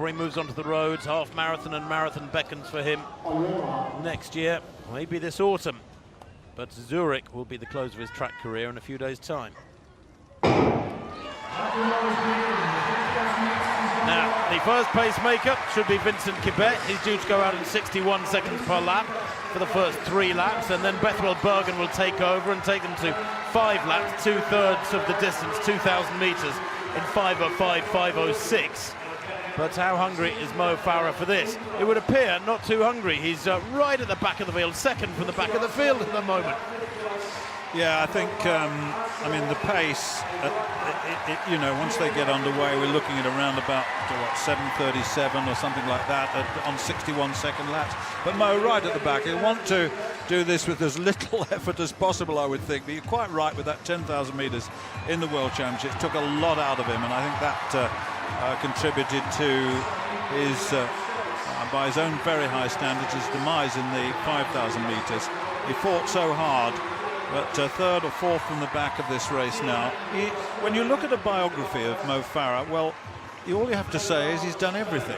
before he moves onto the roads. Half marathon and marathon beckons for him next year, maybe this autumn. But Zurich will be the close of his track career in a few days' time. Now, the first pacemaker should be Vincent Kibet. He's due to go out in 61 seconds per lap for the first 3 laps, and then Bethwell Bergen will take over and take them to 5 laps, 2/3 of the distance, 2,000 metres in 5:05, 5:06. But how hungry is Mo Farah for this? It would appear not too hungry. He's right at the back of the field, second from the back of the field at the moment. Yeah, I think, I mean, the pace, you know, once they get underway, we're looking at around about, what, 7:37 or something like that on 61-second laps. But Mo right at the back. He'll want to do this with as little effort as possible, I would think. But you're quite right with that 10,000 metres in the World Championships. Took a lot out of him, and I think that contributed to his, by his own very high standards, his demise in the 5,000 metres. He fought so hard. But third or fourth from the back of this race now. When you look at a biography of Mo Farah, well, all you have to say is he's done everything.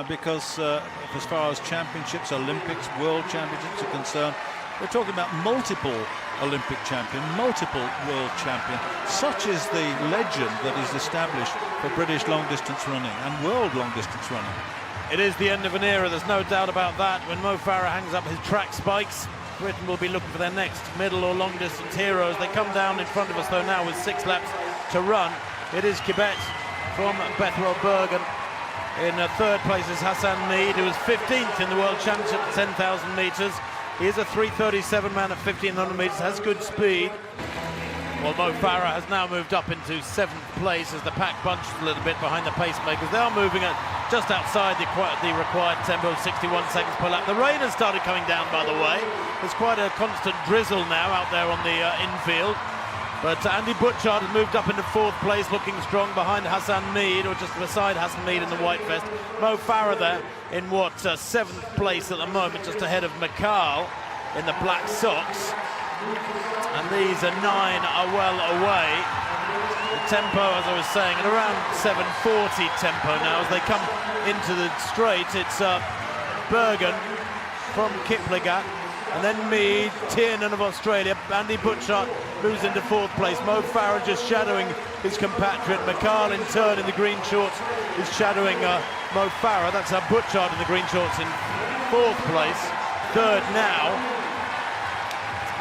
Because as far as championships, Olympics, world championships are concerned, we're talking about multiple Olympic champion, multiple world champion. Such is the legend that is established for British long-distance running and world long-distance running. It is the end of an era, there's no doubt about that. When Mo Farah hangs up his track spikes, Britain will be looking for their next middle or long distance heroes. They come down in front of us though now with 6 laps to run. It is Kibet from Bethwell Bergen. In 3rd place is Hassan Mead, who is 15th in the World Championship at 10,000 metres. He is a 3:37 man at 1,500 metres, has good speed. Well, Mo Farah has now moved up into 7th place as the pack bunches a little bit behind the pacemakers. They are moving at just outside the required tempo of 61 seconds per lap. The rain has started coming down, by the way. There's quite a constant drizzle now out there on the infield. But Andy Butchart has moved up into 4th place, looking strong behind Hassan Mead, or just beside Hassan Mead in the white vest. Mo Farah there in 7th place at the moment, just ahead of McCall in the black socks. And these 9 are well away. The tempo, as I was saying, at around 7:40 tempo now as they come into the straight. It's Bergen from Kiplagat, and then Mead, Tiernan of Australia. Andy Butchart moves into 4th place. Mo Farah just shadowing his compatriot. McCall in turn in the green shorts is shadowing Mo Farah. That's Butchart in the green shorts in 4th place. 3rd now.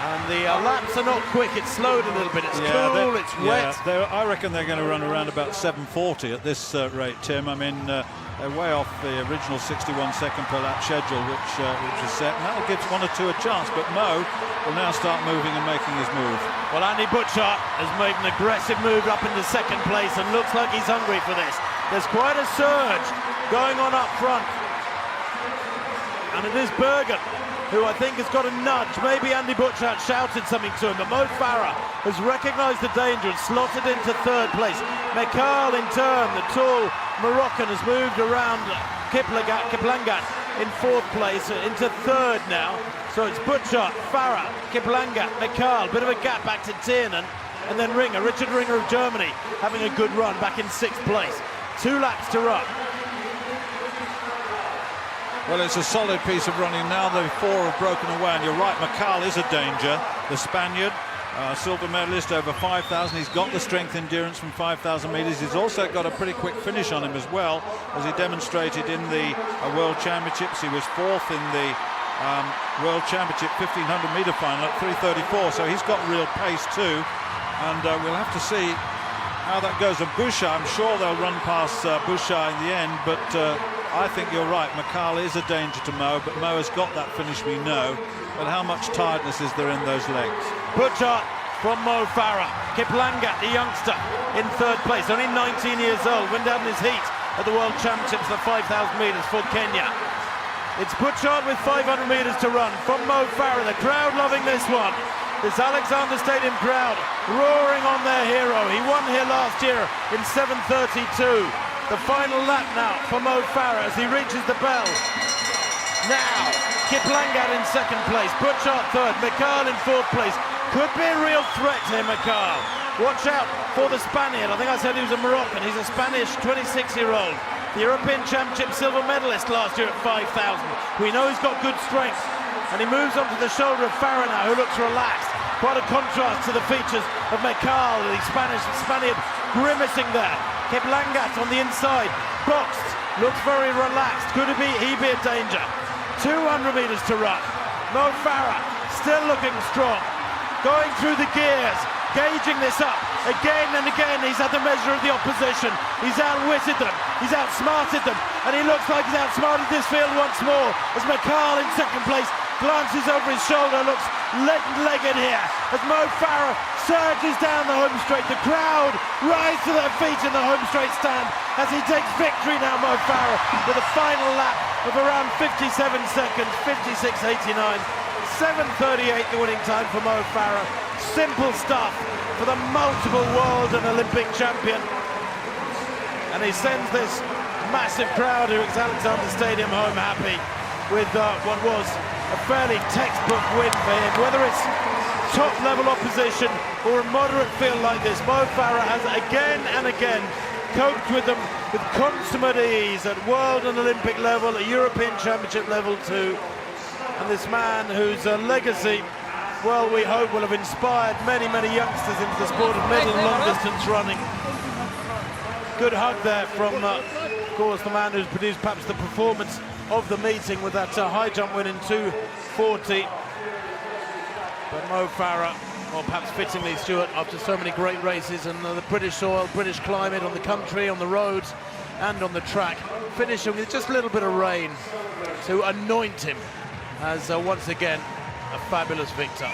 And the laps are not quick, it's slowed a little bit, it's cool, it's wet. I reckon they're going to run around about 7:40 at this rate, Tim. I mean, they're way off the original 61-second per lap schedule, which was set, and that'll give 1 or 2 a chance, but Mo will now start moving and making his move. Well, Andy Butchart has made an aggressive move up into 2nd place and looks like he's hungry for this. There's quite a surge going on up front. And it is Bergen who I think has got a nudge. Maybe Andy Butchart shouted something to him, but Mo Farah has recognised the danger and slotted into 3rd place. McCall in turn, the tall Moroccan, has moved around Kiplangat in 4th place into 3rd now. So it's Butchart, Farah, Kiplangat, McCall, bit of a gap back to Tiernan, and then Ringer, Richard Ringer of Germany, having a good run back in 6th place. 2 laps to run. Well, it's a solid piece of running now. The 4 have broken away, and you're right, McCall is a danger. The Spaniard, silver medalist over 5,000. He's got the strength endurance from 5,000 metres. He's also got a pretty quick finish on him as well, as he demonstrated in the World Championships. He was 4th in the World Championship 1,500 metre final at 3:34, so he's got real pace too. And we'll have to see how that goes. And Bouchard, I'm sure they'll run past Bouchard in the end, but I think you're right, McCall is a danger to Mo, but Mo has got that finish, we know. But how much tiredness is there in those legs? Butchart from Mo Farah. Kiplangat, the youngster, in 3rd place, only 19 years old, went down in his heat at the World Championships at 5,000 metres for Kenya. It's Butchart with 500 metres to run from Mo Farah. The crowd loving this one. This Alexander Stadium crowd roaring on their hero. He won here last year in 7:32. The final lap now for Mo Farah as he reaches the bell. Now, Kiplangat in 2nd place, Butchart 3rd, McCall in 4th place. Could be a real threat here, McCall. Watch out for the Spaniard. I think I said he was a Moroccan. He's a Spanish 26-year-old the European Championship silver medalist last year at 5,000. We know he's got good strength, and he moves onto the shoulder of Farah now, who looks relaxed. Quite a contrast to the features of Mekal, the Spaniard grimacing there. Kiplangat on the inside, boxed, looks very relaxed. Could he be a danger? 200 metres to run. Mo Farah still looking strong, going through the gears, gauging this up. Again and again he's had the measure of the opposition. He's outwitted them, he's outsmarted them, and he looks like he's outsmarted this field once more as Mekal in second place glances over his shoulder, looks legged here as Mo Farah surges down the home straight. The crowd rise to their feet in the home straight stand as he takes victory now, Mo Farah, with a final lap of around 57 seconds, 56.89. 7:38 the winning time for Mo Farah. Simple stuff for the multiple world and Olympic champion. And he sends this massive crowd who is Alexander Stadium home happy with what was a fairly textbook win for him. Whether it's top-level opposition or a moderate field like this, Mo Farah has again and again coped with them with consummate ease at world and Olympic level, at European Championship level too. And this man whose legacy, well, we hope will have inspired many youngsters into the sport of middle and long distance running. Good hug there from, of course, the man who's produced perhaps the performance of the meeting with that high jump win in 2:40. But Mo Farah, or perhaps fittingly, Stuart, after so many great races and the British soil, British climate, on the country, on the roads and on the track, finishing with just a little bit of rain to anoint him as once again a fabulous victor.